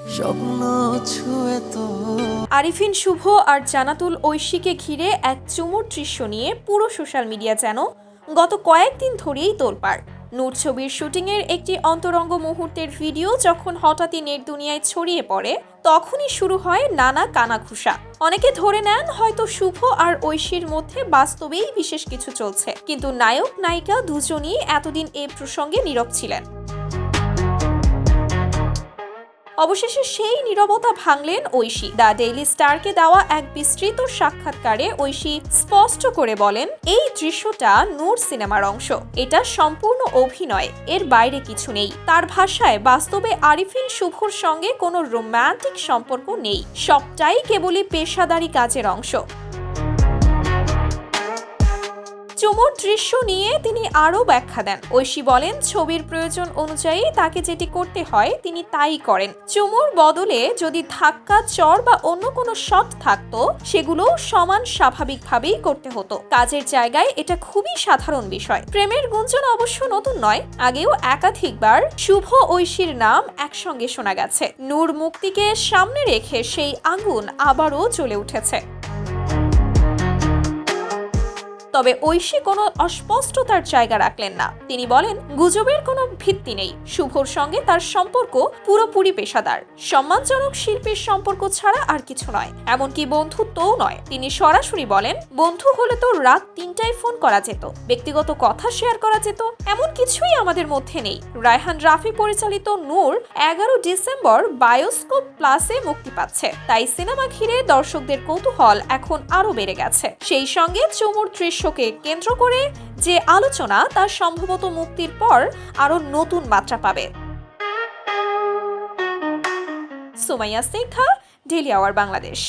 স্বপ্ন ছুঁয়ে তো আরিফিন শুভ আর জান্নাতুল ঐশীকে ঘিরে এক চুমুর দৃশ্য নিয়ে পুরো সোশ্যাল মিডিয়া যেন গত কয়েকদিন ধরেই তোলপাড়। নূর ছবির শুটিংয়ের একটি অন্তরঙ্গ মুহূর্তের ভিডিও যখন হঠাৎই নেট দুনিয়ায় ছড়িয়ে পড়ে, তখনই শুরু হয় নানা কানাঘুষা। অনেকে ধরে নেন হয়তো শুভ আর ঐশীর মধ্যে বাস্তবেই বিশেষ কিছু চলছে, কিন্তু নায়ক নায়িকা দুজনই এতদিন এ প্রসঙ্গে নীরব ছিলেন। অবশেষে সেই নীরবতা ভাঙলেন ঐশী। দ্য ডেইলি স্টারকে দেওয়া এক বিস্তৃত সাক্ষাৎকারে ঐশী স্পষ্ট করে বলেন, এই দৃশ্যটা নূর সিনেমার অংশ, এটা সম্পূর্ণ অভিনয়, এর বাইরে কিছু নেই। তার ভাষায়, বাস্তবে আরিফিন শুভর সঙ্গে কোনো রোম্যান্টিক সম্পর্ক নেই, সবটাই কেবলই পেশাদারি কাজের অংশ। চুমুর দৃশ্য নিয়ে তিনি আরও ব্যাখ্যা দেন। ঐশী বলেন, ছবির প্রয়োজন অনুযায়ী তাকে যেটি করতে হয় তিনি তাই করেন। চুমুর বদলে যদি ধাক্কা, চড় বা অন্য কোনো শট থাকতো, সেগুলোও সমান স্বাভাবিকভাবেই করতে হতো। কাজের জায়গায় এটা খুবই সাধারণ বিষয়। প্রেমের গুঞ্জন অবশ্য নতুন নয়, আগেও একাধিকবার শুভ ঐশীর নাম একসঙ্গে শোনা গেছে। নূর মুক্তিকে সামনে রেখে সেই আগুন আবারও জ্বলে উঠেছে। তবে ঐশী কোনো অস্পষ্টতার জায়গা রাখলেন না। তিনি বলেন, গুজবের কোনো ভিত্তি নেই। শুভর সঙ্গে তার সম্পর্ক পুরোপুরি পেশাদার, সম্মানজনক শিল্পীর সম্পর্ক ছাড়া আর কিছু নয়, এমনকি বন্ধুত্বও নয়। তিনি সরাসরি বলেন, বন্ধু হলে তো রাত 3টায় ফোন করা যেত, ব্যক্তিগত কথা শেয়ার করা যেত, এমন কিছুই আমাদের মধ্যে নেই। রায়হান রাফি পরিচালিত নূর 11 ডিসেম্বর বায়োস্কোপ প্লাসে মুক্তি পাচ্ছে, তাই সিনেমা ঘিরে দর্শকদের কৌতূহল এখন আরো বেড়ে গেছে। সেই সঙ্গে চুমুর দৃশ্যকে কেন্দ্র করে যে আলোচনা, তা সম্ভবত মুক্তির পর আরো নতুন মাত্রা পাবে। Sumaiya Sinha, daily our Bangladesh.